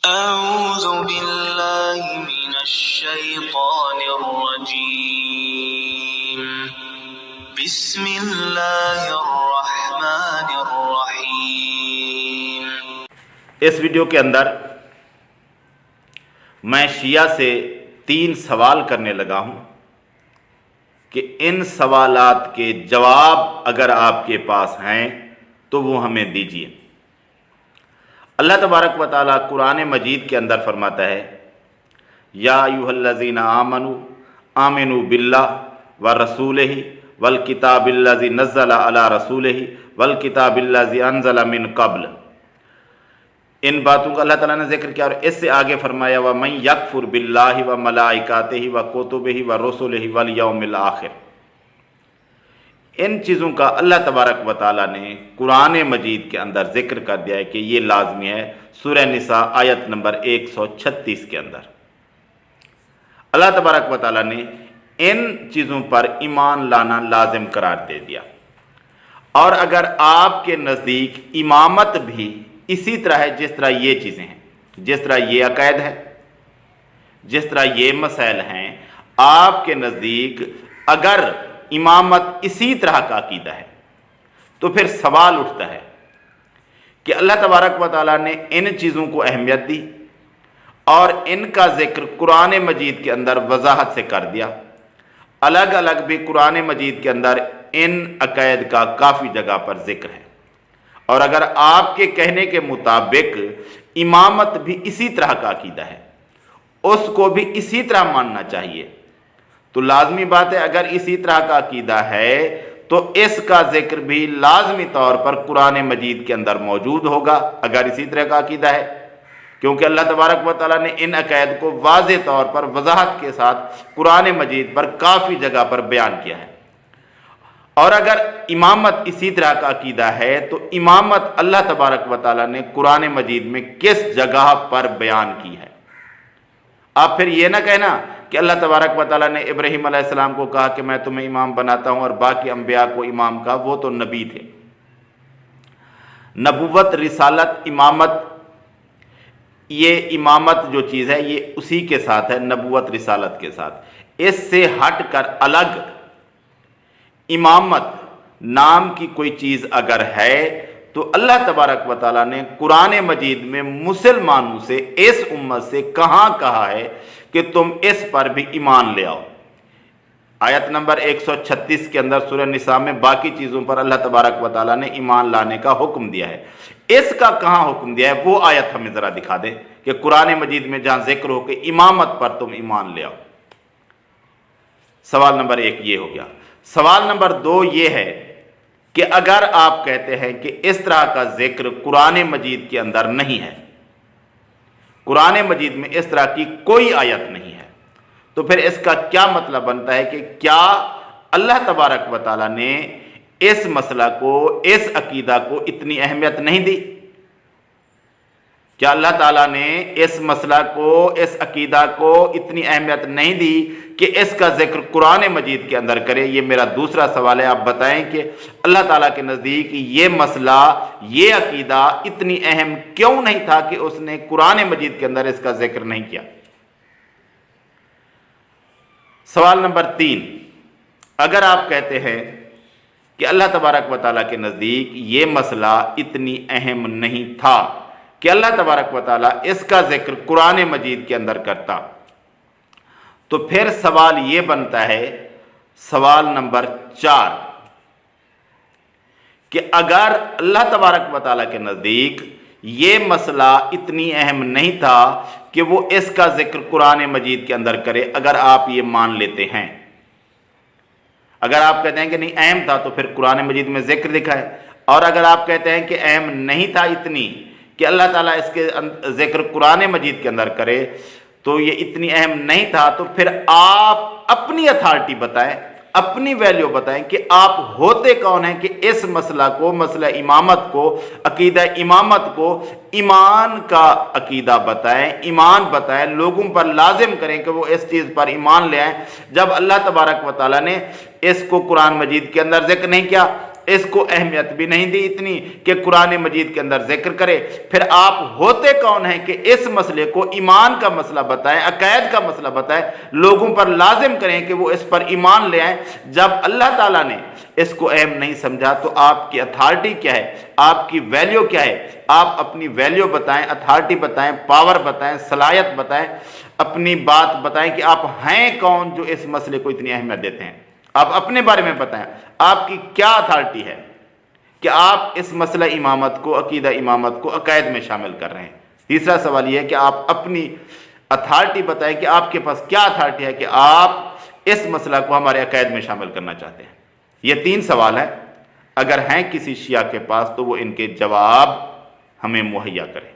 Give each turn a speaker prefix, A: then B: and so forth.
A: أعوذ بالله من الشيطان الرجيم بسم الله الرحمن الرحيم۔
B: اس ویڈیو کے اندر میں شیعہ سے 3 سوال کرنے لگا ہوں کہ ان سوالات کے جواب اگر آپ کے پاس ہیں تو وہ ہمیں دیجیے۔ اللہ تبارک و تعالیٰ قرآن مجید کے اندر فرماتا ہے یا ایھا الذین آمنوا باللہ ورسولہ والکتاب الذی نزل علی رسولہ والکتاب الذی انزل من قبل۔ ان باتوں کا اللہ تعالیٰ نے ذکر کیا اور اس سے آگے فرمایا وَمَن یکفر بِاللَّهِ وَمَلَائِکَاتِهِ وَکُتُبِهِ وَرُسُلِهِ وَالْیَوْمِ الْآخِرِ۔ ان چیزوں کا اللہ تبارک و تعالیٰ نے قرآن مجید کے اندر ذکر کر دیا ہے کہ یہ لازمی ہے۔ سورہ نساء آیت نمبر 136 کے اندر اللہ تبارک و تعالیٰ نے ان چیزوں پر ایمان لانا لازم قرار دے دیا۔ اور اگر آپ کے نزدیک امامت بھی اسی طرح ہے جس طرح یہ چیزیں ہیں، جس طرح یہ عقائد ہے، جس طرح یہ مسائل ہیں، آپ کے نزدیک اگر امامت اسی طرح کا عقیدہ ہے تو پھر سوال اٹھتا ہے کہ اللہ تبارک و تعالیٰ نے ان چیزوں کو اہمیت دی اور ان کا ذکر قرآن مجید کے اندر وضاحت سے کر دیا۔ الگ الگ بھی قرآن مجید کے اندر ان عقائد کا کافی جگہ پر ذکر ہے، اور اگر آپ کے کہنے کے مطابق امامت بھی اسی طرح کا عقیدہ ہے، اس کو بھی اسی طرح ماننا چاہیے، تو لازمی بات ہے اگر اسی طرح کا عقیدہ ہے تو اس کا ذکر بھی لازمی طور پر قرآن مجید کے اندر موجود ہوگا اگر اسی طرح کا عقیدہ ہے، کیونکہ اللہ تبارک و تعالیٰ نے ان عقائد کو واضح طور پر وضاحت کے ساتھ قرآن مجید پر کافی جگہ پر بیان کیا ہے۔ اور اگر امامت اسی طرح کا عقیدہ ہے تو امامت اللہ تبارک و تعالیٰ نے قرآن مجید میں کس جگہ پر بیان کی ہے؟ آپ پھر یہ نہ کہنا کہ اللہ تبارک و تعالیٰ نے ابراہیم علیہ السلام کو کہا کہ میں تمہیں امام بناتا ہوں اور باقی انبیاء کو امام کہا، وہ تو نبی تھے۔ نبوت، رسالت، امامت، یہ امامت جو چیز ہے یہ اسی کے ساتھ ہے، نبوت رسالت کے ساتھ۔ اس سے ہٹ کر الگ امامت نام کی کوئی چیز اگر ہے تو اللہ تبارک و تعالیٰ نے قرآن مجید میں مسلمانوں سے، اس امت سے کہاں کہا ہے کہ تم اس پر بھی ایمان لے آؤ؟ آیت نمبر 136 کے اندر سورہ نساء میں باقی چیزوں پر اللہ تبارک و تعالیٰ نے ایمان لانے کا حکم دیا ہے، اس کا کہاں حکم دیا ہے وہ آیت ہمیں ذرا دکھا دیں کہ قرآن مجید میں جہاں ذکر ہو کہ امامت پر تم ایمان لے آؤ۔ سوال نمبر 1 یہ ہو گیا۔ سوال نمبر 2 یہ ہے کہ اگر آپ کہتے ہیں کہ اس طرح کا ذکر قرآن مجید کے اندر نہیں ہے، قرآن مجید میں اس طرح کی کوئی آیت نہیں ہے، تو پھر اس کا کیا مطلب بنتا ہے کہ کیا اللہ تبارک و تعالیٰ نے اس مسئلہ کو، اس عقیدہ کو اتنی اہمیت نہیں دی؟ کیا اللہ تعالیٰ نے اس مسئلہ کو، اس عقیدہ کو اتنی اہمیت نہیں دی کہ اس کا ذکر قرآن مجید کے اندر کرے؟ یہ میرا دوسرا سوال ہے۔ آپ بتائیں کہ اللہ تعالیٰ کے نزدیک یہ مسئلہ، یہ عقیدہ اتنی اہم کیوں نہیں تھا کہ اس نے قرآن مجید کے اندر اس کا ذکر نہیں کیا؟ سوال نمبر 3، اگر آپ کہتے ہیں کہ اللہ تبارک و تعالیٰ کے نزدیک یہ مسئلہ اتنی اہم نہیں تھا کہ اللہ تبارک و تعالیٰ اس کا ذکر قرآن مجید کے اندر کرتا، تو پھر سوال یہ بنتا ہے، سوال نمبر 4، کہ اگر اللہ تبارک و تعالیٰ کے نزدیک یہ مسئلہ اتنی اہم نہیں تھا کہ وہ اس کا ذکر قرآن مجید کے اندر کرے، اگر آپ یہ مان لیتے ہیں، اگر آپ کہتے ہیں کہ نہیں اہم تھا تو پھر قرآن مجید میں ذکر لکھا ہے، اور اگر آپ کہتے ہیں کہ اہم نہیں تھا اتنی کہ اللہ تعالیٰ اس کے ذکر قرآن مجید کے اندر کرے، تو یہ اتنی اہم نہیں تھا، تو پھر آپ اپنی اتھارٹی بتائیں، اپنی ویلیو بتائیں کہ آپ ہوتے کون ہیں کہ اس مسئلہ کو، مسئلہ امامت کو، عقیدہ امامت کو ایمان کا عقیدہ بتائیں، ایمان بتائیں، لوگوں پر لازم کریں کہ وہ اس چیز پر ایمان لے آئیں، جب اللہ تبارک و تعالیٰ نے اس کو قرآن مجید کے اندر ذکر نہیں کیا۔ اس کو اہمیت بھی نہیں دی اتنی کہ قرآن مجید کے اندر ذکر کرے، پھر آپ ہوتے کون ہیں کہ اس مسئلے کو ایمان کا مسئلہ بتائیں، عقائد کا مسئلہ بتائیں، لوگوں پر لازم کریں کہ وہ اس پر ایمان لے آئیں؟ جب اللہ تعالیٰ نے اس کو اہم نہیں سمجھا تو آپ کی اتھارٹی کیا ہے، آپ کی ویلیو کیا ہے؟ آپ اپنی ویلیو بتائیں، اتھارٹی بتائیں، پاور بتائیں، صلاحیت بتائیں، اپنی بات بتائیں کہ آپ ہیں کون جو اس مسئلے کو اتنی اہمیت دیتے ہیں۔ آپ اپنے بارے میں بتائیں، آپ کی کیا اتھارٹی ہے کہ آپ اس مسئلہ امامت کو، عقیدہ امامت کو عقائد میں شامل کر رہے ہیں۔ تیسرا سوال یہ ہے کہ آپ اپنی اتھارٹی بتائیں کہ آپ کے پاس کیا اتھارٹی ہے کہ آپ اس مسئلہ کو ہمارے عقائد میں شامل کرنا چاہتے ہیں۔ یہ 3 سوال ہیں، اگر ہیں کسی شیعہ کے پاس تو وہ ان کے جواب ہمیں مہیا کرے۔